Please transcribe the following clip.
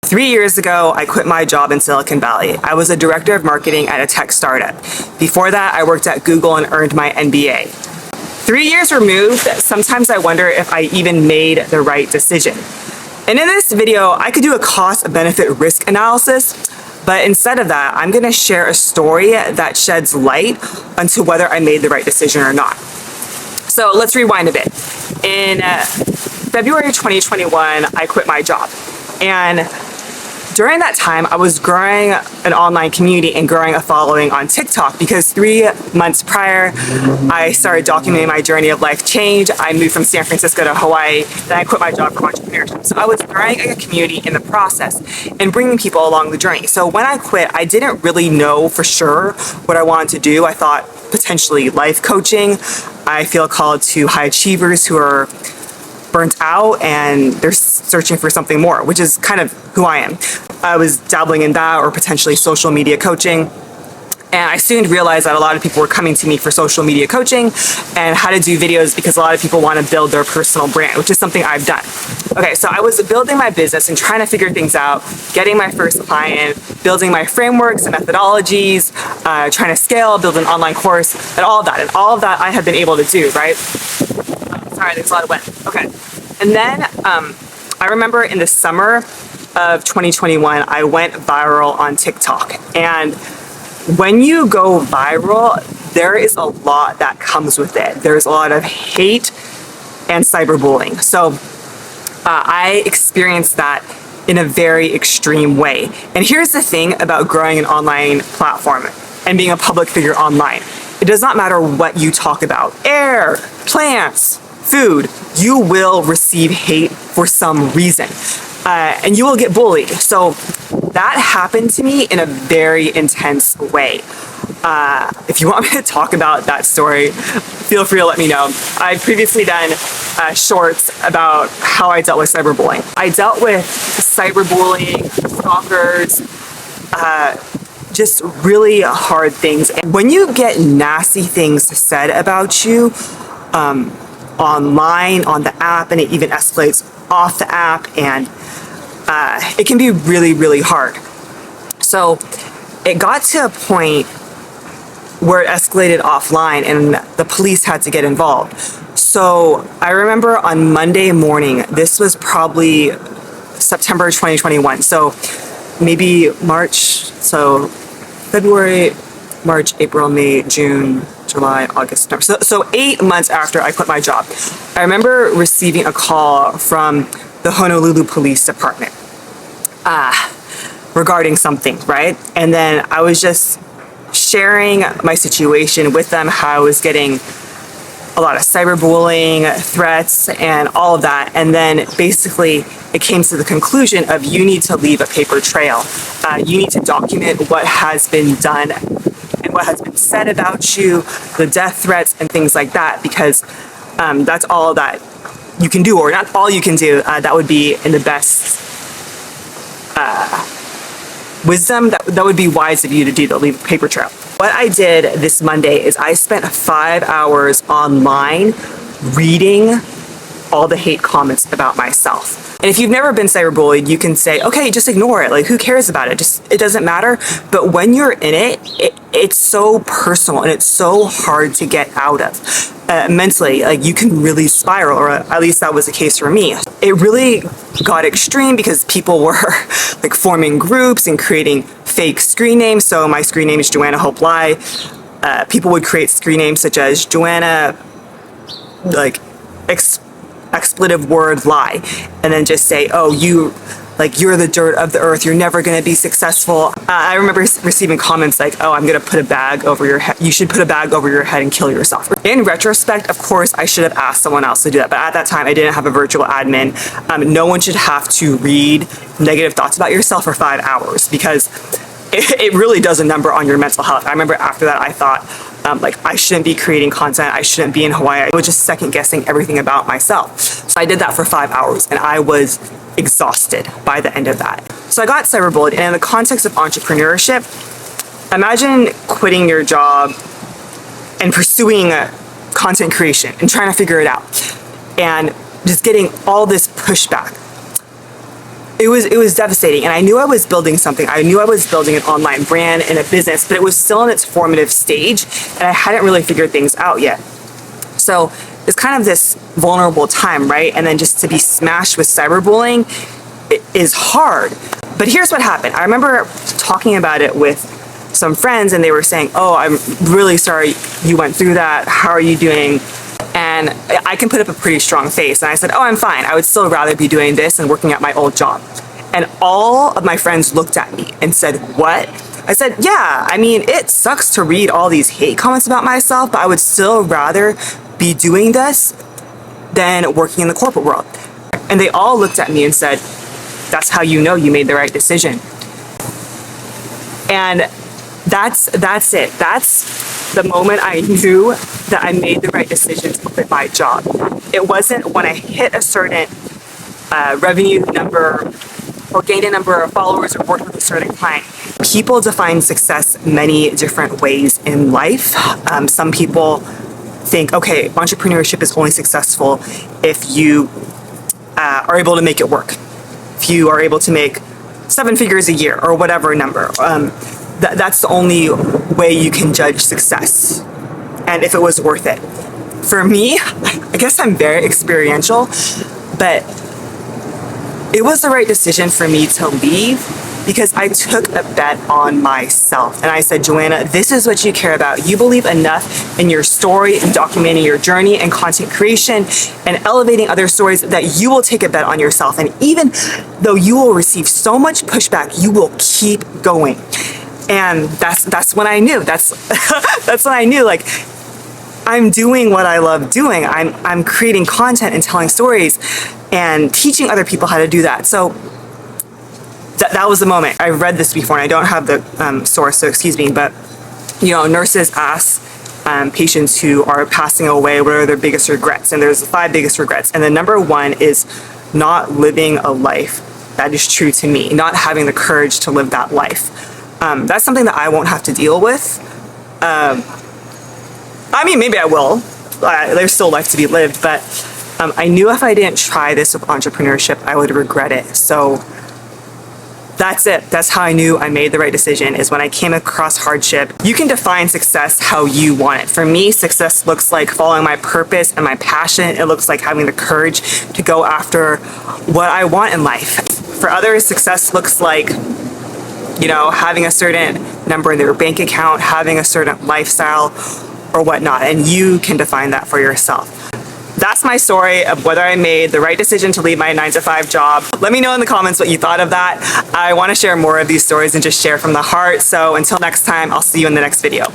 3 years ago, I quit my job in Silicon Valley. I was a director of marketing at a tech startup. Before that, I worked at Google and earned my MBA. 3 years removed, sometimes I wonder if I even made the right decision. And in this video, I could do a cost-benefit risk analysis, but instead of that, I'm gonna share a story that sheds light onto whether I made the right decision or not. So let's rewind a bit. In February 2021, I quit my job. And during that time, I was growing an online community and growing a following on TikTok because 3 months prior, I started documenting my journey of life change. I moved from San Francisco to Hawaii, then I quit my job for entrepreneurship. So I was growing a community in the process and bringing people along the journey. So when I quit, I didn't really know for sure what I wanted to do. I thought potentially life coaching. I feel called to high achievers who are burnt out and they're searching for something more, which is kind of who I am. I was dabbling in that or potentially social media coaching. And I soon realized that a lot of people were coming to me for social media coaching and how to do videos because a lot of people want to build their personal brand, which is something I've done. Okay, so I was building my business and trying to figure things out, getting my first client, building my frameworks and methodologies, trying to scale, build an online course, and all of that. And all of that I have been able to do, right? Sorry, there's a lot of wind. Okay. And then I remember in the summer of 2021, I went viral on TikTok. And when you go viral, there is a lot that comes with it. There's a lot of hate and cyberbullying. So I experienced that in a very extreme way. And here's the thing about growing an online platform and being a public figure online. It does not matter what you talk about. Air, plants, food, you will receive hate for some reason. And you will get bullied. So that happened to me in a very intense way. If you want me to talk about that story, feel free to let me know. I've previously done shorts about how I dealt with cyberbullying. I dealt with cyberbullying, stalkers, just really hard things. And when you get nasty things said about you, online, on the app, and it even escalates off the app, and it can be really, really hard. So it got to a point where it escalated offline and the police had to get involved. So I remember on Monday morning, this was probably September 2021, so maybe March, so February, March, April, May, June, July, August, September. So 8 months after I quit my job, I remember receiving a call from the Honolulu Police Department regarding something, right? And then I was just sharing my situation with them, how I was getting a lot of cyberbullying, threats, and all of that. And then basically it came to the conclusion of you need to leave a paper trail. You need to document what has been done and what has been said about you, the death threats and things like that, because that's all that you can do, or not all you can do. That would be in the best wisdom, that would be wise of you to do, to leave a paper trail. What I did this Monday is I spent 5 hours online reading all the hate comments about myself. And if you've never been cyberbullied, you can say, okay, just ignore it. Like, who cares about it? It doesn't matter. But when you're in it, it's so personal and it's so hard to get out of. Mentally, like, you can really spiral, or at least that was the case for me. It really got extreme because people were like forming groups and creating fake screen names. So my screen name is Joanna Hope Lie. People would create screen names such as Joanna, like, expletive word lie, and then just say, oh, you're the dirt of the earth, you're never going to be successful. I remember receiving comments like, oh, I'm going to put a bag over your head, you should put a bag over your head and kill yourself. In retrospect, of course, I should have asked someone else to do that, but at that time I didn't have a virtual admin. No one should have to read negative thoughts about yourself for 5 hours, because it really does a number on your mental health. I remember after that I thought, like, I shouldn't be creating content, I shouldn't be in Hawaii. I was just second guessing everything about myself. So I did that for 5 hours and I was exhausted by the end of that. So I got cyberbullied, and in the context of entrepreneurship, imagine quitting your job and pursuing content creation and trying to figure it out and just getting all this pushback. it was devastating, and I knew I was building something. I knew I was building an online brand and a business, but it was still in its formative stage, and I hadn't really figured things out yet. So it's kind of this vulnerable time, right? And then just to be smashed with cyberbullying is hard. But here's what happened. I remember talking about it with some friends, and they were saying, "Oh, I'm really sorry you went through that. How are you doing?" And I can put up a pretty strong face. And I said, "Oh, I'm fine. I would still rather be doing this and working at my old job." And all of my friends looked at me and said, "What?" I said, "Yeah, I mean, it sucks to read all these hate comments about myself, but I would still rather be doing this than working in the corporate world." And they all looked at me and said, "That's how you know you made the right decision." And that's it. That's the moment I knew that I made the right decision to quit my job. It wasn't when I hit a certain revenue number or gained a number of followers or worked with a certain client. People define success many different ways in life. Some people think, okay, entrepreneurship is only successful if you are able to make it work. If you are able to make 7 figures a year or whatever number. That's the only way you can judge success and if it was worth it. For me, I guess I'm very experiential, but it was the right decision for me to leave because I took a bet on myself. And I said, "Joanna, this is what you care about. You believe enough in your story and documenting your journey and content creation and elevating other stories that you will take a bet on yourself. And even though you will receive so much pushback, you will keep going." And that's when I knew. That's when I knew, like, I'm doing what I love doing. I'm creating content and telling stories and teaching other people how to do that. So that was the moment. I've read this before, and I don't have the source, so excuse me, but nurses ask patients who are passing away what are their biggest regrets, and there's 5 biggest regrets, and the number 1 is not living a life that is true to me, not having the courage to live that life. That's something that I won't have to deal with. I mean, maybe I will. There's still life to be lived, but I knew if I didn't try this with entrepreneurship, I would regret it. So that's it. That's how I knew I made the right decision, is when I came across hardship. You can define success how you want it. For me, success looks like following my purpose and my passion. It looks like having the courage to go after what I want in life. For others, success looks like having a certain number in their bank account, having a certain lifestyle or whatnot, and you can define that for yourself. That's my story of whether I made the right decision to leave my 9-to-5 job. Let me know in the comments what you thought of that. I want to share more of these stories and just share from the heart. So until next time, I'll see you in the next video.